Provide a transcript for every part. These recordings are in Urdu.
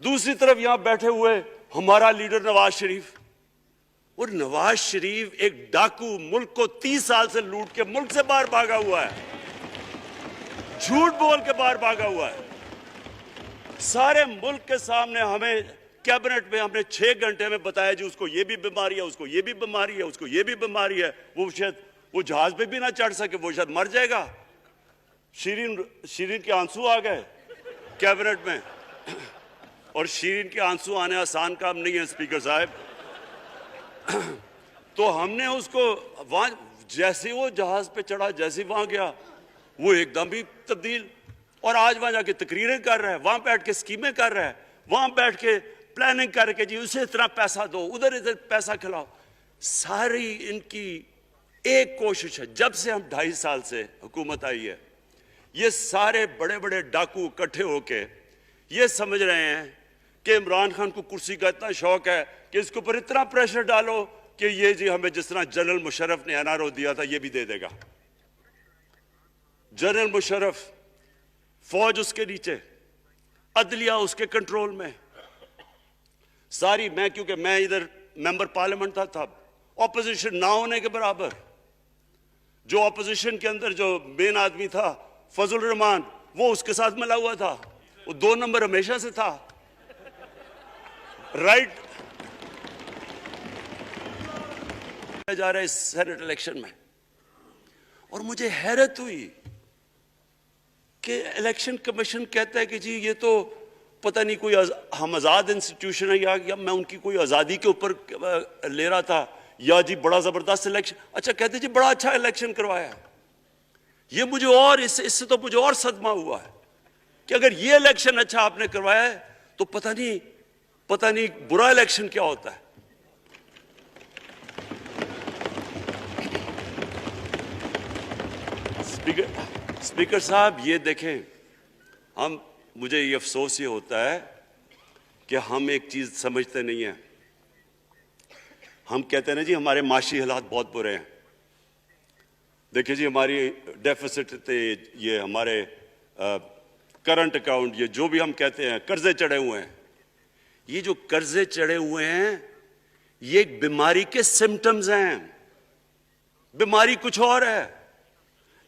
دوسری طرف یہاں بیٹھے ہوئے ہمارا لیڈر نواز شریف، اور نواز شریف ایک ڈاکو، ملک کو 30 سال سے لوٹ کے ملک سے باہر بھاگا ہوا ہے، جھوٹ بول کے باہر بھاگا ہوا ہے۔ سارے ملک کے سامنے ہمیں کیبنٹ میں ہم نے 6 گھنٹے میں بتایا جی اس کو یہ بھی بیماری ہے، اس کو یہ بھی بیماری ہے، اس کو یہ بھی بیماری ہے، وہ شاید وہ جہاز پہ بھی نہ چڑھ سکے، وہ شاید مر جائے گا۔ شیرین کے آنسو آ گئے کیبنٹ میں، اور شیرین کے آنسو آنے آسان کام نہیں ہے اسپیکر صاحب۔ تو ہم نے اس کو وہاں جیسے وہ جہاز پہ چڑھا، جیسے وہاں گیا وہ ایک دم ہی تبدیل، اور آج وہاں جا کے تقریریں کر رہا ہے، وہاں بیٹھ کے اسکیمیں کر رہا ہے، وہاں بیٹھ کے پلاننگ کر کے جی اسے اتنا پیسہ دو، ادھر پیسہ کھلاؤ۔ ساری ان کی ایک کوشش ہے، جب سے ہم 2.5 سال سے حکومت آئی ہے، یہ سارے بڑے بڑے ڈاکو اکٹھے ہو کے یہ سمجھ رہے ہیں کہ عمران خان کو کرسی کا اتنا شوق ہے کہ اس کے اوپر اتنا پریشر ڈالو کہ یہ جی ہمیں جس طرح جنرل مشرف نے این آر او دیا تھا یہ بھی دے دے گا۔ جنرل مشرف، فوج اس کے نیچے، عدلیہ اس کے کنٹرول میں، ساری میں کیونکہ میں ادھر ممبر پارلیمنٹ تھا اپوزیشن نہ ہونے کے برابر، جو اپوزیشن کے اندر جو مین آدمی تھا فضل الرحمان وہ اس کے ساتھ ملا ہوا تھا، وہ 2 نمبر ہمیشہ سے تھا، رائٹ جا رہا ہے اس سینٹ الیکشن میں۔ اور مجھے حیرت ہوئی کہ الیکشن کمیشن کہتا ہے کہ جی یہ تو پتہ نہیں کوئی ہم آزاد انسٹیٹیوشن ہے یا میں ان کی کوئی آزادی کے اوپر لے رہا تھا، یا جی بڑا زبردست الیکشن، اچھا کہتے جی بڑا اچھا الیکشن کروایا ہے۔ یہ مجھے اور اس سے تو مجھے اور صدمہ ہوا ہے کہ اگر یہ الیکشن اچھا آپ نے کروایا ہے تو پتہ نہیں برا الیکشن کیا ہوتا ہے۔ اسپیکر صاحب یہ دیکھیں، مجھے یہ افسوس یہ ہوتا ہے کہ ہم ایک چیز سمجھتے نہیں ہیں۔ ہم کہتے ہیں نا جی ہمارے معاشی حالات بہت برے ہیں، دیکھیں جی ہماری ڈیفیسٹ تھے، یہ ہمارے کرنٹ اکاؤنٹ، یہ جو بھی ہم کہتے ہیں قرضے چڑھے ہوئے ہیں۔ یہ جو قرضے چڑھے ہوئے ہیں یہ ایک بیماری کے سمٹمز ہیں، بیماری کچھ اور ہے۔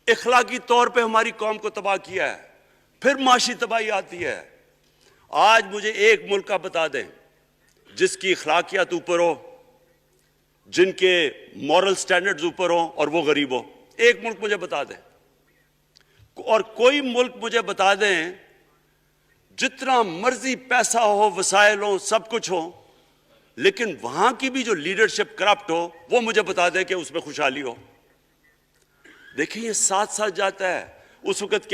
اخلاقی طور پہ ہماری قوم کو تباہ کیا ہے، پھر معاشی تباہی آتی ہے۔ آج مجھے ایک ملک کا بتا دیں جس کی اخلاقیات اوپر ہو، جن کے مورل سٹینڈرڈز اوپر ہوں اور وہ غریب ہو، ایک ملک مجھے بتا دیں، اور کوئی ملک مجھے بتا دیں جتنا مرضی پیسہ ہو، وسائل ہوں، سب کچھ ہو، لیکن وہاں کی بھی جو لیڈرشپ کرپٹ ہو وہ مجھے بتا دیں کہ اس میں خوشحالی ہو۔ دیکھیں یہ ساتھ ساتھ جاتا ہے۔ اس وقت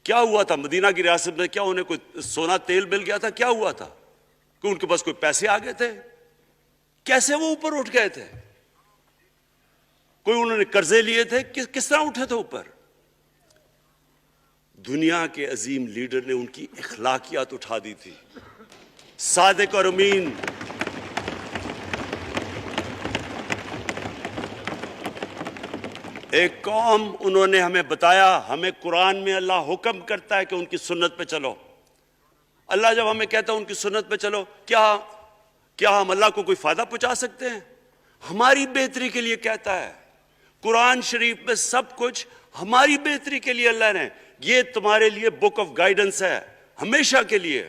کیا ہوا تھا مدینہ کی ریاست میں؟ کیا انہیں کوئی سونا تیل مل گیا تھا؟ کیا ہوا تھا کہ ان کے پاس کوئی پیسے آ گئے تھے؟ کیسے وہ اوپر اٹھ گئے تھے؟ کوئی انہوں نے قرضے لیے تھے؟ کس طرح اٹھے تھے اوپر؟ دنیا کے عظیم لیڈر نے ان کی اخلاقیات اٹھا دی تھی، صادق اور امین۔ ایک قوم انہوں نے ہمیں بتایا، ہمیں قرآن میں اللہ حکم کرتا ہے کہ ان کی سنت پہ چلو۔ اللہ جب ہمیں کہتا ہے ان کی سنت پہ چلو، کیا ہم اللہ کو کوئی فائدہ پہنچا سکتے ہیں؟ ہماری بہتری کے لیے کہتا ہے قرآن شریف میں، سب کچھ ہماری بہتری کے لیے اللہ نے، یہ تمہارے لیے بک آف گائیڈنس ہے ہمیشہ کے لیے،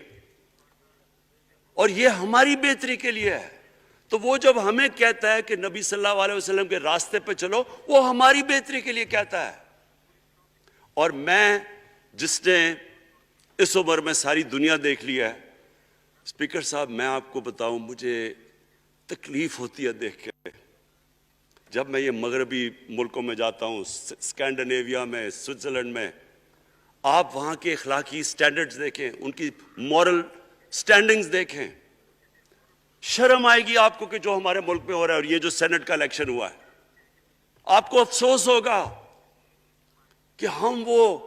اور یہ ہماری بہتری کے لیے ہے۔ تو وہ جب ہمیں کہتا ہے کہ نبی صلی اللہ علیہ وسلم کے راستے پہ چلو، وہ ہماری بہتری کے لیے کہتا ہے۔ اور میں جس نے اس عمر میں ساری دنیا دیکھ لی ہے، اسپیکر صاحب میں آپ کو بتاؤں مجھے تکلیف ہوتی ہے دیکھ کے، جب میں یہ مغربی ملکوں میں جاتا ہوں، اسکینڈینیویا میں، سوئٹزرلینڈ میں، آپ وہاں کے اخلاقی سٹینڈرڈز دیکھیں، ان کی مورل سٹینڈنگز دیکھیں، شرم آئے گی آپ کو کہ جو ہمارے ملک میں ہو رہا ہے۔ اور یہ جو سینٹ کا الیکشن ہوا ہے، آپ کو افسوس ہوگا کہ ہم وہ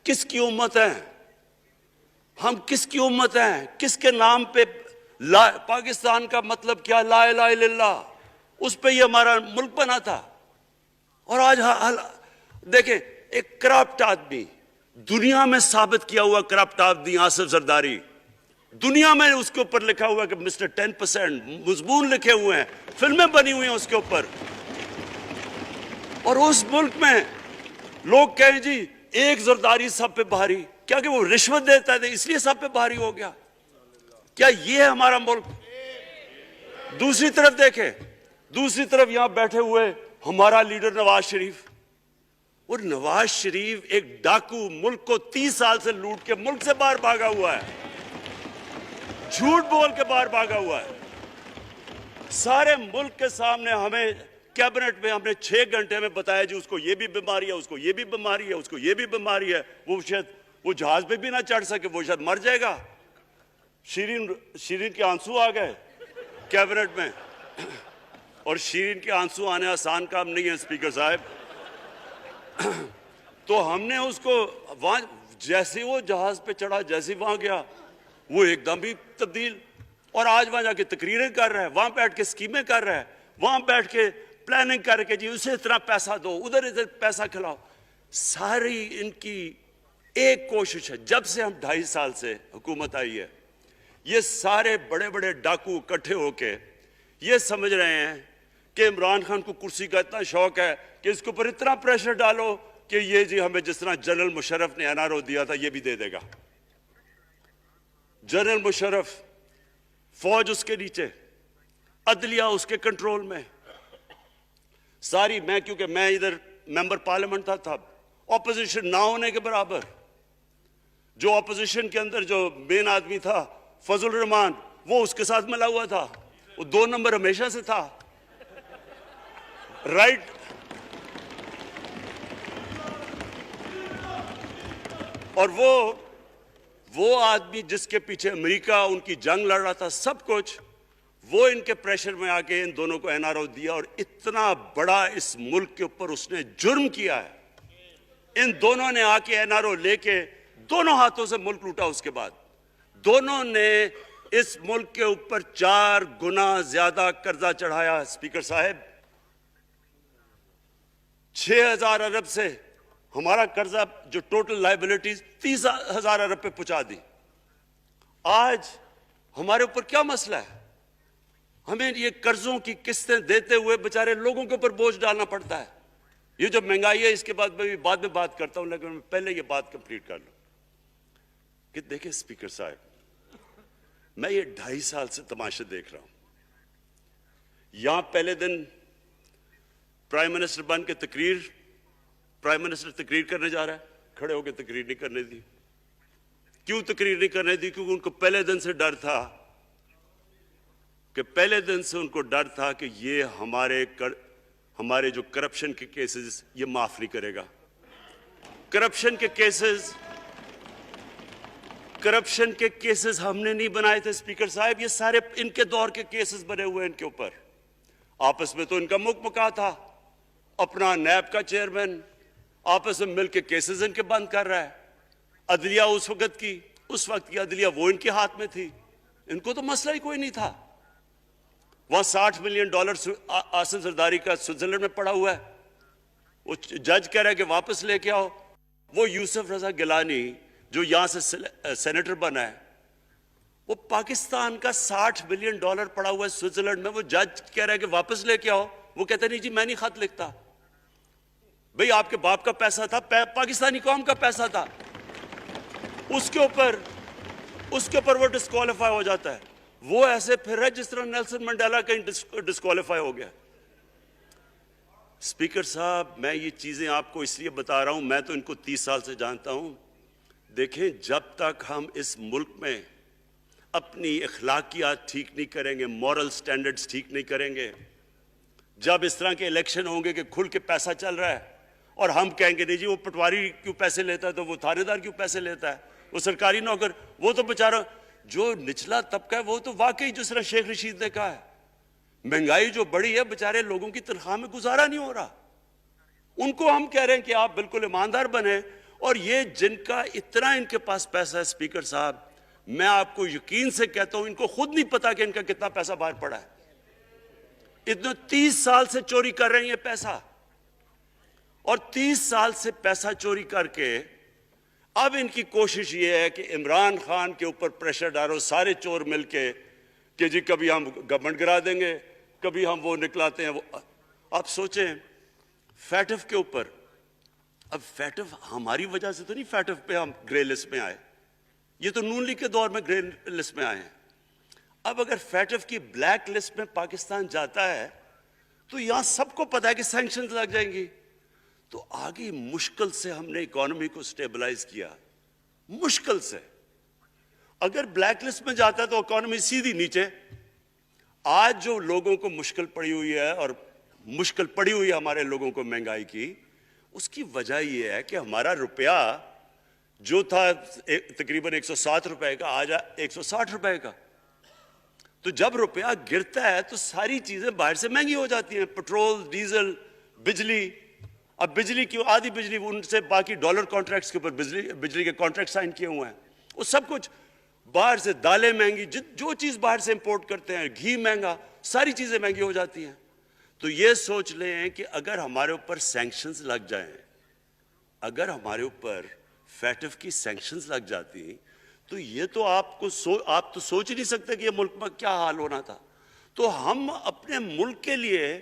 کس کی امت ہیں، ہم کس کی امت ہیں، کس کے نام پہ پاکستان کا مطلب کیا، لا الہ الا اللہ، اس پہ یہ ہمارا ملک بنا تھا۔ اور آج دیکھیں ایک کرپٹ آدمی، دنیا میں ثابت کیا ہوا کرپٹ آدمی آصف زرداری، دنیا میں اس کے اوپر لکھا ہوا ہے کہ مسٹر 10%، مضمون لکھے ہوئے ہیں، فلمیں بنی ہوئی ہیں اس کے اوپر. اور اس ملک میں لوگ کہیں جی ایک زرداری سب پہ بھاری، کیا کہ وہ رشوت دیتا ہے اس لیے سب پہ بھاری ہو گیا؟ کیا یہ ہے ہمارا ملک؟ دوسری طرف دیکھیں، دوسری طرف یہاں بیٹھے ہوئے ہمارا لیڈر نواز شریف. اور نواز شریف ایک ڈاکو، ملک کو 30 سال سے لوٹ کے ملک سے باہر بھاگا ہوا ہے، جھوٹ بول کے باہر بھاگا ہوا ہے. سارے ملک کے سامنے ہمیں کیبنٹ میں ہم نے 6 گھنٹے میں بتایا جی اس کو یہ بھی بیماری ہے، اس کو یہ بھی بیماری ہے، اس کو یہ بھی بیماری ہے. وہ شاید وہ جہاز پہ بھی نہ چڑھ سکے، وہ شاید مر جائے گا. شیرین کے آنسو آ گئے کیبنٹ میں. اور شیرین کے آنسو آنے آسان کام نہیں ہے اسپیکر صاحب. تو ہم نے اس کو وہاں جیسے وہ جہاز پہ چڑھا، جیسے وہاں گیا وہ ایک دم بھی تبدیل. اور آج وہاں جا کے تقریریں کر رہا ہے، وہاں بیٹھ کے سکیمیں کر رہا ہے، وہاں بیٹھ کے پلاننگ کر کے جی اسے اتنا پیسہ دو، ادھر ادھر پیسہ کھلاؤ. ساری ان کی ایک کوشش ہے جب سے ہم 2.5 سال سے حکومت آئی ہے، یہ سارے بڑے بڑے ڈاکو اکٹھے ہو کے یہ سمجھ رہے ہیں کہ عمران خان کو کرسی کا اتنا شوق ہے کہ اس کے اوپر اتنا پریشر ڈالو کہ یہ جی ہمیں جس طرح جنرل مشرف نے NRO دیا تھا یہ بھی دے دے گا. جنرل مشرف، فوج اس کے نیچے، عدلیہ اس کے کنٹرول میں ساری. میں کیونکہ میں ادھر ممبر پارلیمنٹ تھا اپوزیشن نہ ہونے کے برابر. جو اپوزیشن کے اندر جو مین آدمی تھا فضل الرحمان، وہ اس کے ساتھ ملا ہوا تھا، وہ 2 نمبر ہمیشہ سے تھا. رائٹ. اور وہ آدمی جس کے پیچھے امریکہ ان کی جنگ لڑ رہا تھا، سب کچھ وہ ان کے پریشر میں آ کے ان دونوں کو NRO دیا. اور اتنا بڑا اس ملک کے اوپر اس نے جرم کیا ہے. ان دونوں نے آ کے NRO لے کے دونوں ہاتھوں سے ملک لوٹا. اس کے بعد دونوں نے اس ملک کے اوپر 4 گنا زیادہ قرضہ چڑھایا. اسپیکر صاحب 6,000 ارب سے ہمارا قرضہ جو ٹوٹل لائبلٹیز 30,000 ارب پہ پہنچا دی. آج ہمارے اوپر کیا مسئلہ ہے؟ ہمیں یہ قرضوں کی قسطیں دیتے ہوئے بیچارے لوگوں کے اوپر بوجھ ڈالنا پڑتا ہے. یہ جو مہنگائی ہے اس کے بعد میں بعد میں بات کرتا ہوں، لیکن میں پہلے یہ بات کمپلیٹ کر لوں کہ دیکھیں اسپیکر صاحب، میں یہ 2.5 سال سے تماشا دیکھ رہا ہوں. یہاں پہلے دن پرائم منسٹر بن کے پرائم منسٹر تقریر کرنے جا رہا ہے، کھڑے ہو کے تقریر نہیں کرنے دی. کیوں تقریر نہیں کرنے دی؟ کیونکہ ان کو پہلے دن سے ڈر تھا کہ یہ ہمارے جو کرپشن کے کیسز یہ معاف نہیں کرے گا. کرپشن کے کیسز ہم نے نہیں بنائے تھے اسپیکر صاحب، یہ سارے ان کے دور کے کیسز بنے ہوئے ان کے اوپر. آپس میں تو ان کا مکا تھا، اپنا نیب کا چیئرمین آپس میں مل کے کیسز ان کے بند کر رہا ہے. عدلیہ اس وقت کی عدلیہ وہ ان کے ہاتھ میں تھی، ان کو تو مسئلہ ہی کوئی نہیں تھا. وہاں $60 ملین آصف زرداری کا سوئٹزرلینڈ میں پڑا ہوا ہے. وہ جج کہہ رہا ہے کہ واپس لے کے آؤ. وہ یوسف رضا گیلانی جو یہاں سے سینیٹر بنا ہے، وہ پاکستان کا $60 ملین پڑا ہوا ہے سوئٹزرلینڈ میں. وہ جج کہہ رہا ہے کہ واپس لے کے آؤ. وہ کہتا نہیں جی میں نہیں خط لکھتا. بھئی آپ کے باپ کا پیسہ تھا، پاکستانی قوم کا پیسہ تھا. اس کے اوپر وہ ڈسکوالیفائی ہو جاتا ہے. وہ ایسے پھر رہا ہے جس طرح نیلسن منڈیلا کہیں ڈسکوالیفائی ہو گیا. اسپیکر صاحب میں یہ چیزیں آپ کو اس لیے بتا رہا ہوں، میں تو ان کو 30 سال سے جانتا ہوں. دیکھیں جب تک ہم اس ملک میں اپنی اخلاقیات ٹھیک نہیں کریں گے، مورل سٹینڈرڈز ٹھیک نہیں کریں گے، جب اس طرح کے الیکشن ہوں گے کہ کھل کے پیسہ چل رہا ہے اور ہم کہیں گے نہیں جی وہ پٹواری کیوں پیسے لیتا ہے، تو وہ تھانے دار کیوں پیسے لیتا ہے، وہ سرکاری نوکر، وہ تو بیچارہ جو نچلا طبقہ ہے وہ تو واقعی جس طرح شیخ رشید نے کہا ہے مہنگائی جو بڑی ہے بیچارے لوگوں کی تنخواہ میں گزارا نہیں ہو رہا. ان کو ہم کہہ رہے ہیں کہ آپ بالکل ایماندار بنیں. اور یہ جن کا اتنا ان کے پاس پیسہ ہے اسپیکر صاحب، میں آپ کو یقین سے کہتا ہوں ان کو خود نہیں پتا کہ ان کا کتنا پیسہ باہر پڑا ہے. اتنے 30 سال سے چوری کر رہے ہیں یہ پیسہ، اور 30 سال سے پیسہ چوری کر کے اب ان کی کوشش یہ ہے کہ عمران خان کے اوپر پریشر ڈالو سارے چور مل کے کہ جی کبھی ہم گورنمنٹ گرا دیں گے، کبھی ہم وہ نکلاتے ہیں وہ۔ آپ سوچیں فیٹف کے اوپر، اب فیٹف ہماری وجہ سے تو نہیں فیٹف پہ ہم گرے لسٹ میں آئے، یہ تو نون لیگ کے دور میں گرے لسٹ میں آئے ہیں۔ اب اگر فیٹف کی بلیک لسٹ میں پاکستان جاتا ہے تو یہاں سب کو پتا ہے کہ سینکشنز لگ جائیں گی، تو آگے مشکل سے ہم نے اکانومی کو سٹیبلائز کیا، مشکل سے۔ اگر بلیک لسٹ میں جاتا ہے تو اکانومی سیدھی نیچے۔ آج جو لوگوں کو مشکل پڑی ہوئی ہے، اور مشکل پڑی ہوئی ہے ہمارے لوگوں کو مہنگائی کی، اس کی وجہ یہ ہے کہ ہمارا روپیہ جو تھا تقریباً 107 روپے کا، آج 160 روپے کا۔ تو جب روپیہ گرتا ہے تو ساری چیزیں باہر سے مہنگی ہو جاتی ہیں، پٹرول، ڈیزل، بجلی۔ اب بجلی کی آدھی بجلی ان سے باقی ڈالر کانٹریکٹس کے اوپر بجلی کے کانٹریکٹ سائن کیے ہوئے ہیں، وہ سب کچھ باہر سے۔ دالیں مہنگی، جو چیز باہر سے امپورٹ کرتے ہیں، گھی مہنگا، ساری چیزیں مہنگی ہو جاتی ہیں۔ تو یہ سوچ لیں کہ اگر ہمارے اوپر سینکشنز لگ جائیں، اگر ہمارے اوپر فیٹف کی سینکشنز لگ جاتی تو یہ تو آپ تو سوچ ہی نہیں سکتے کہ یہ ملک میں کیا حال ہونا تھا۔ تو ہم اپنے ملک کے لیے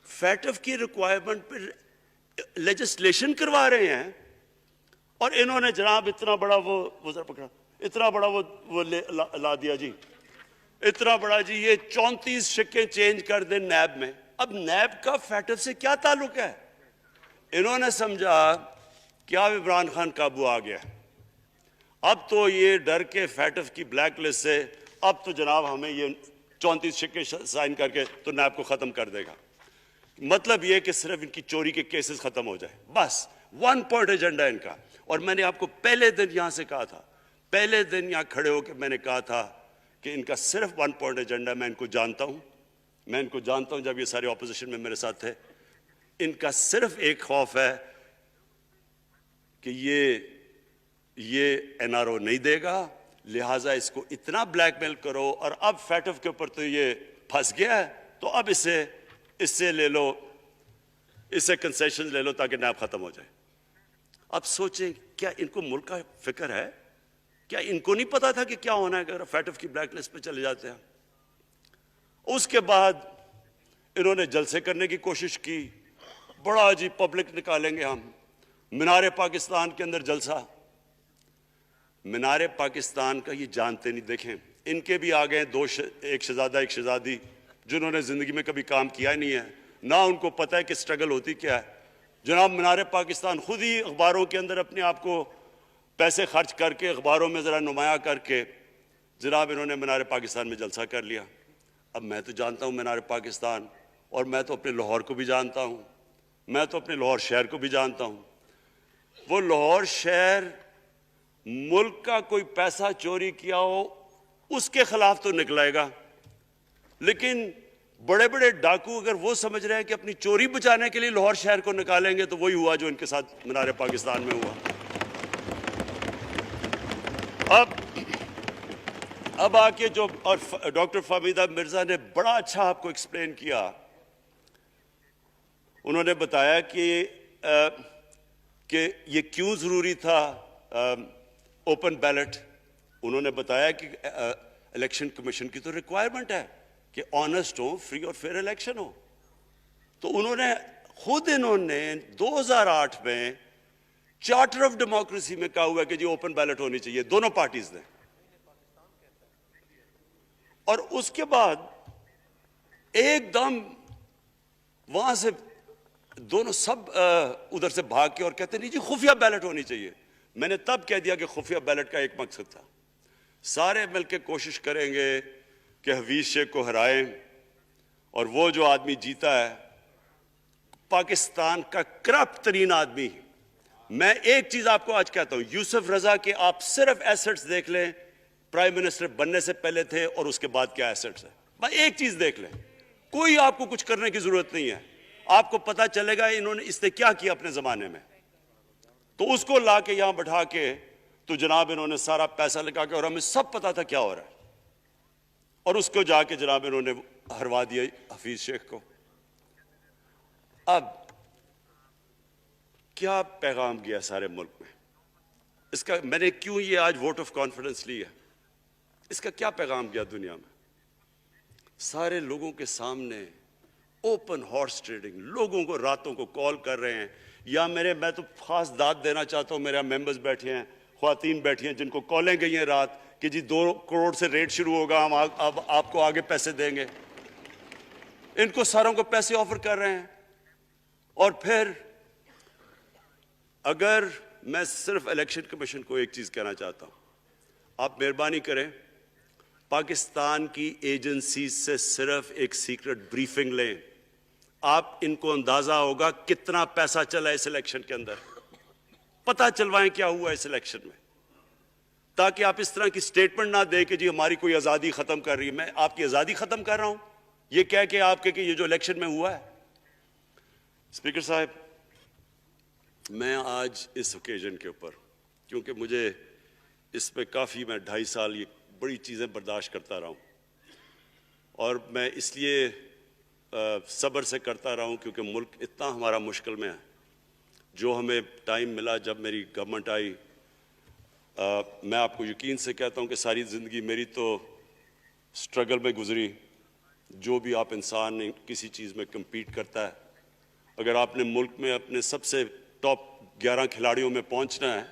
فیٹف کی ریکوائرمنٹ پہ لیجسلیشن کروا رہے ہیں، اور انہوں نے جناب اتنا بڑا وہ ذرا پکڑا، اتنا بڑا وہ لا دیا جی، اتنا بڑا جی، یہ 34 شکیں چینج کر دیں نیب میں۔ اب نیب کا فیٹف سے کیا تعلق ہے؟ انہوں نے سمجھا کہ اب عمران خان قابو آ گیا، اب تو یہ ڈر کے فیٹف کی بلیک لسٹ سے اب تو جناب ہمیں یہ 34 شکیں سائن کر کے تو نیب کو ختم کر دے گا۔ مطلب یہ کہ صرف ان کی چوری کے کیسز ختم ہو جائے، بس ون پوائنٹ ایجنڈا ان کا۔ اور میں نے آپ کو پہلے دن یہاں سے کہا تھا، پہلے دن یہاں کھڑے ہو کے میں نے کہا تھا کہ ان کا صرف ون پوائنٹ ایجنڈا، میں ان کو جانتا ہوں جب یہ سارے اپوزیشن میں میرے ساتھ تھے، ان کا صرف ایک خوف ہے کہ یہ این آر او نہیں دے گا، لہٰذا اس کو اتنا بلیک میل کرو، اور اب فیٹف کے اوپر تو یہ پھنس گیا ہے تو اب اس سے لے لو، اس سے کنسیشن لے لو تاکہ نیب ختم ہو جائے۔ اب سوچیں کیا ان کو ملک کا فکر ہے؟ کیا ان کو نہیں پتا تھا کہ کیا ہونا ہے اگر فیٹف کی بلیک لسٹ پہ چلے جاتے ہیں؟ اس کے بعد انہوں نے جلسے کرنے کی کوشش کی، بڑا جی پبلک نکالیں گے ہم، مینار پاکستان کے اندر جلسہ۔ مینار پاکستان کا یہ جانتے نہیں، دیکھیں ان کے بھی آ گئے ایک شہزادہ ایک شہزادی جنہوں نے زندگی میں کبھی کام کیا نہیں ہے، نہ ان کو پتہ ہے کہ سٹرگل ہوتی کیا ہے۔ جناب مینار پاکستان خود ہی اخباروں کے اندر اپنے آپ کو پیسے خرچ کر کے اخباروں میں ذرا نمایاں کر کے جناب انہوں نے مینار پاکستان میں جلسہ کر لیا۔ اب میں تو جانتا ہوں مینار پاکستان، اور میں تو اپنے لاہور کو بھی جانتا ہوں، میں تو اپنے لاہور شہر کو بھی جانتا ہوں۔ وہ لاہور شہر ملک کا کوئی پیسہ چوری کیا ہو اس کے خلاف تو نکلائے گا، لیکن بڑے بڑے ڈاکو اگر وہ سمجھ رہے ہیں کہ اپنی چوری بچانے کے لیے لاہور شہر کو نکالیں گے تو وہی ہوا جو ان کے ساتھ مینار پاکستان میں ہوا۔ اب آ کے جو اور ڈاکٹر فہمیدہ مرزا نے بڑا اچھا آپ کو ایکسپلین کیا، انہوں نے بتایا کہ یہ کیوں ضروری تھا اوپن بیلٹ۔ انہوں نے بتایا کہ الیکشن کمیشن کی تو ریکوائرمنٹ ہے کہ آنسٹ ہو، فری اور فیئر الیکشن ہو۔ تو انہوں نے 2008 میں چارٹر آف ڈیموکریسی میں کہا ہوا ہے کہ جی اوپن بیلٹ ہونی چاہیے، دونوں پارٹیز نے۔ اور اس کے بعد ایک دم وہاں سے دونوں سب ادھر سے بھاگ کے اور کہتے نہیں جی خفیہ بیلٹ ہونی چاہیے۔ میں نے تب کہہ دیا کہ خفیہ بیلٹ کا ایک مقصد تھا، سارے مل کے کوشش کریں گے کہ حفیظ شیخ کو ہرائیں، اور وہ جو آدمی جیتا ہے پاکستان کا کرپٹ ترین آدمی۔ میں ایک چیز آپ کو آج کہتا ہوں، یوسف رضا کے آپ صرف ایسٹس دیکھ لیں، پرائم منسٹر بننے سے پہلے تھے اور اس کے بعد کیا ایسٹس ہیں، بس ایک چیز دیکھ لیں، کوئی آپ کو کچھ کرنے کی ضرورت نہیں ہے، آپ کو پتہ چلے گا اس نے کیا کیا اپنے زمانے میں۔ تو اس کو لا کے یہاں بٹھا کے تو جناب انہوں نے سارا پیسہ لگا کے، اور ہمیں سب پتا تھا کیا ہو رہا ہے، اور اس کو جا کے جناب انہوں نے ہروا دیا حفیظ شیخ کو۔ اب کیا پیغام گیا سارے ملک میں؟ اس کا میں نے کیوں یہ آج ووٹ آف کانفیڈنس لی ہے، اس کا کیا پیغام گیا دنیا میں؟ سارے لوگوں کے سامنے اوپن ہارس ٹریڈنگ، لوگوں کو راتوں کو کال کر رہے ہیں، یا میں تو خاص داد دینا چاہتا ہوں، میرے ممبرز بیٹھے ہیں، خواتین بیٹھی ہیں جن کو کالیں گئی ہیں رات کہ جی 2 کروڑ سے ریٹ شروع ہوگا، ہم اب آپ کو آگے پیسے دیں گے. ان کو ساروں کو پیسے آفر کر رہے ہیں. اور پھر اگر میں صرف الیکشن کمیشن کو ایک چیز کہنا چاہتا ہوں، آپ مہربانی کریں پاکستان کی ایجنسی سے صرف ایک سیکرٹ بریفنگ لیں. آپ ان کو اندازہ ہوگا کتنا پیسہ چلا اس الیکشن کے اندر، پتہ چلوائیں کیا ہوا اس الیکشن میں، تاکہ آپ اس طرح کی سٹیٹمنٹ نہ دیں کہ جی ہماری کوئی آزادی ختم کر رہی ہے. میں آپ کی آزادی ختم کر رہا ہوں یہ کہہ کے آپ کہ یہ جو الیکشن میں ہوا ہے. اسپیکر صاحب، میں آج اس اوکیزن کے اوپر، کیونکہ مجھے اس پہ کافی، میں 2.5 سال یہ بڑی چیزیں برداشت کرتا رہا ہوں، اور میں اس لیے صبر سے کرتا رہا ہوں کیونکہ ملک اتنا ہمارا مشکل میں ہے. جو ہمیں ٹائم ملا جب میری گورنمنٹ آئی، میں آپ کو یقین سے کہتا ہوں کہ ساری زندگی میری تو سٹرگل میں گزری. جو بھی آپ انسان کسی چیز میں کمپیٹ کرتا ہے، اگر آپ نے ملک میں اپنے سب سے ٹاپ 11 کھلاڑیوں میں پہنچنا ہے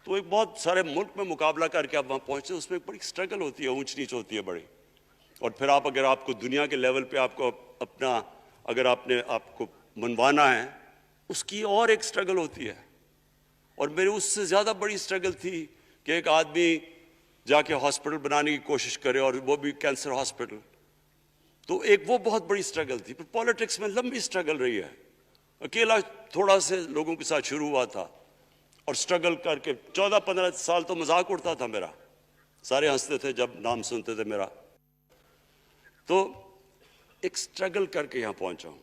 تو ایک بہت سارے ملک میں مقابلہ کر کے آپ وہاں پہنچتے ہیں. اس میں ایک بڑی سٹرگل ہوتی ہے، اونچ نیچ ہوتی ہے بڑی. اور پھر اگر آپ کو دنیا کے لیول پہ آپ کو اپنا، اگر آپ نے آپ کو منوانا ہے، اس کی اور ایک سٹرگل ہوتی ہے. اور میرے اس سے زیادہ بڑی سٹرگل تھی کہ ایک آدمی جا کے ہاسپٹل بنانے کی کوشش کرے، اور وہ بھی کینسر ہاسپٹل. تو ایک وہ بہت بڑی سٹرگل تھی. پھر پالیٹکس میں لمبی سٹرگل رہی ہے. اکیلا تھوڑا سے لوگوں کے ساتھ شروع ہوا تھا، اور سٹرگل کر کے 14-15 سال تو مذاق اڑتا تھا میرا، سارے ہنستے تھے جب نام سنتے تھے میرا. تو ایک سٹرگل کر کے یہاں پہنچا ہوں.